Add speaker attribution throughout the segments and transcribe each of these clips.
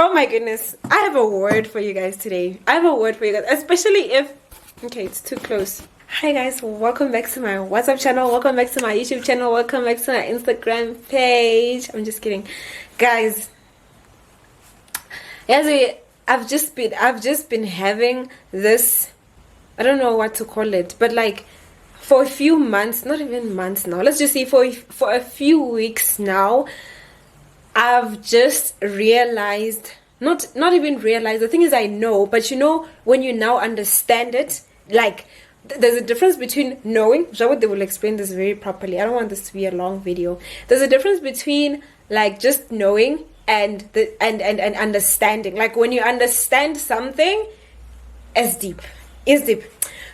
Speaker 1: Oh my goodness. I have a word for you guys today. I have a word for you guys, especially if... Okay, it's too close. Hi guys, welcome back to my WhatsApp channel. Welcome back to my YouTube channel. Welcome back to my Instagram page. I'm just kidding. Guys, yes, I've just been having this, I don't know what to call it, but like for a few months, not even months now, let's just say for a few weeks now, I've just realized, not even realized, the thing is I know, but you know when you now understand it, like there's a difference between knowing, they will explain this very properly. I don't want this to be a long video. There's a difference between like just knowing and understanding. Like when you understand something, it's deep.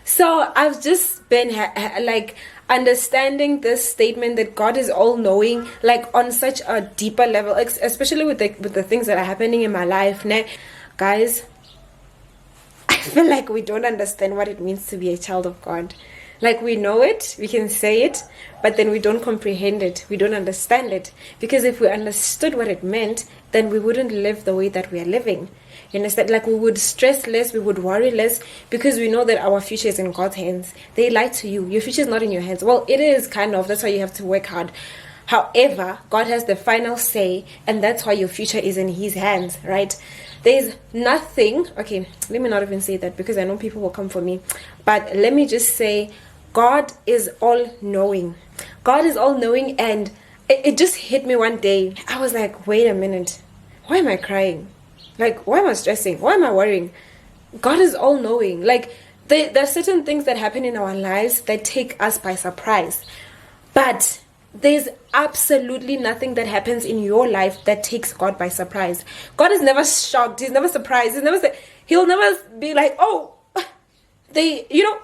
Speaker 1: So I've just been like understanding this statement that God is all knowing, like on such a deeper level, especially with the things that are happening in my life now. Guys, I feel like we don't understand what it means to be a child of God. Like we know it, we can say it, but then we don't comprehend it, we don't understand it. Because if we understood what it meant, then we wouldn't live the way that we are living. You understand? Like we would stress less, we would worry less, because we know that our future is in God's hands. They lie to you. Your future is not in your hands. Well, it is kind of. That's why you have to work hard. However, God has the final say, and that's why your future is in His hands, right? There's nothing. Okay, let me not even say that because I know people will come for me. But let me just say, God is all knowing. God is all knowing, and it just hit me one day. I was like, wait a minute. Why am I crying? Like, why am I stressing? Why am I worrying? God is all knowing. Like, there are certain things that happen in our lives that take us by surprise. But there's absolutely nothing that happens in your life that takes God by surprise. God is never shocked. He's never surprised. He'll never be like, oh,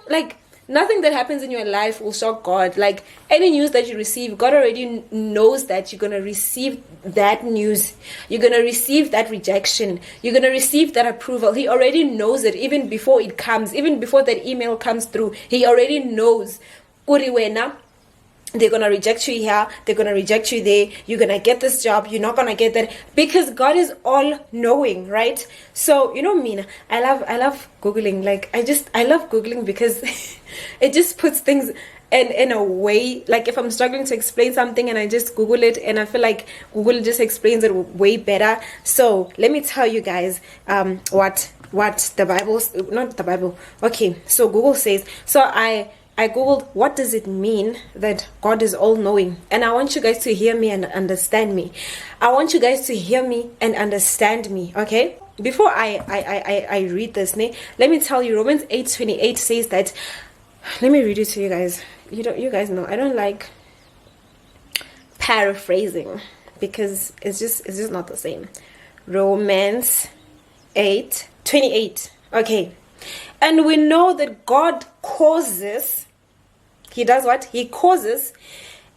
Speaker 1: like, nothing that happens in your life will shock God. Like any news that you receive, God already knows that you're going to receive that news. You're going to receive that rejection. You're going to receive that approval. He already knows it even before it comes, even before that email comes through. He already knows. They're going to reject you here. They're going to reject you there. You're going to get this job. You're not going to get that. Because God is all knowing, right? So, you know me, I love Googling. Like, I love Googling because it just puts things in a way. Like, if I'm struggling to explain something and I just Google it, and I feel like Google just explains it way better. So, let me tell you guys what the Bible's, not the Bible. Okay, so Google says, so I googled, what does it mean that God is all knowing? And I want you guys to hear me and understand me. I want you guys to hear me and understand me, okay? Before I read this, let me tell you, Romans 8:28 says that, let me read it to you guys. You guys know I don't like paraphrasing because it's just not the same. Romans 8:28. Okay. And we know that God causes, He does what? He causes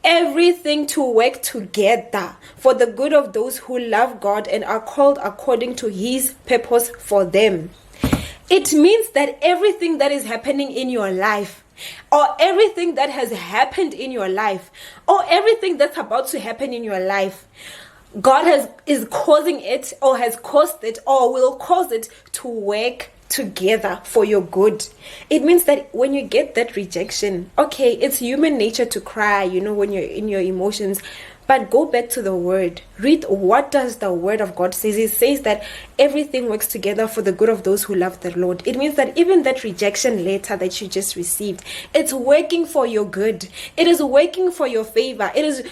Speaker 1: everything to work together for the good of those who love God and are called according to His purpose for them. It means that everything that is happening in your life, or everything that has happened in your life, or everything that's about to happen in your life, God is causing it, or has caused it, or will cause it to work together for your good. It means that when you get that rejection, okay, it's human nature to cry, when you're in your emotions, but go back to the word. Read, what does the word of God say? It says that everything works together for the good of those who love the Lord. It means that even that rejection letter that you just received, it's working for your good. It is working for your favor. It is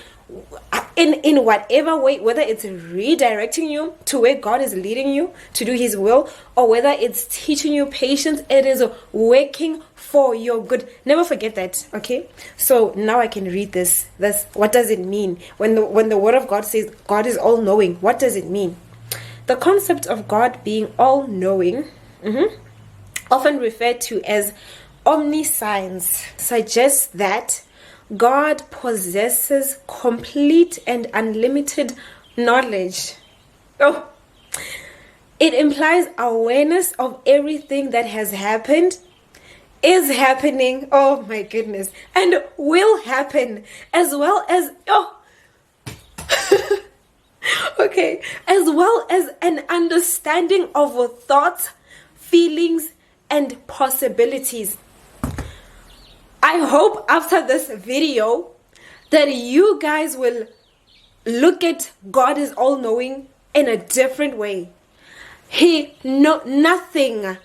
Speaker 1: in whatever way, whether it's redirecting you to where God is leading you to do His will, or whether it's teaching you patience, it is working for your good. Never forget that, okay? So now I can read this. What does it mean when the word of God says God is all knowing? What does it mean? The concept of God being all knowing, often referred to as omniscience, suggests that God possesses complete and unlimited knowledge. Oh, it implies awareness of everything that has happened, is happening, oh my goodness, and will happen, as well as Okay, as well as an understanding of thoughts, feelings, and possibilities. I hope after this video that you guys will look at God as all-knowing in a different way. Nothing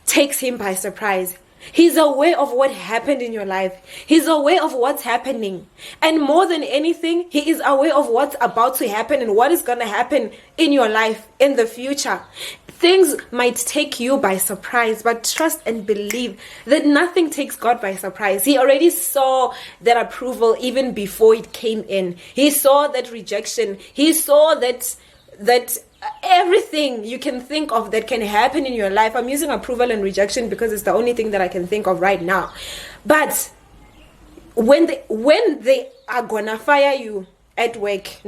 Speaker 1: takes him by surprise. He's aware of what happened in your life. He's aware of what's happening. And more than anything, he is aware of what's about to happen and what is going to happen in your life in the future. Things might take you by surprise, but trust and believe that nothing takes God by surprise. He already saw that approval even before it came in. He saw that rejection. He saw that everything you can think of that can happen in your life. I'm using approval and rejection because it's the only thing that I can think of right now. But when they are gonna fire you at work,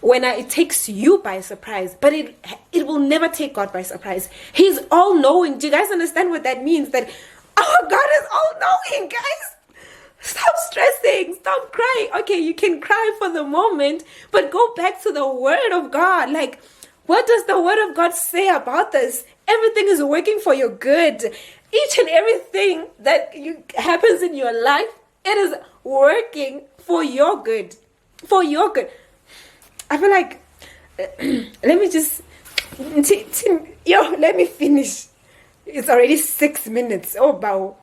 Speaker 1: it takes you by surprise, but it will never take God by surprise. He's all knowing. Do you guys understand what that means? That our God is all knowing, guys. Stop stressing, stop crying. Okay, you can cry for the moment, but go back to the word of God. Like, what does the word of God say about this? Everything is working for your good. Each and everything that happens in your life, it is working for your good. For your good. I feel like, let me just, let me finish. It's already 6 minutes. Oh, wow.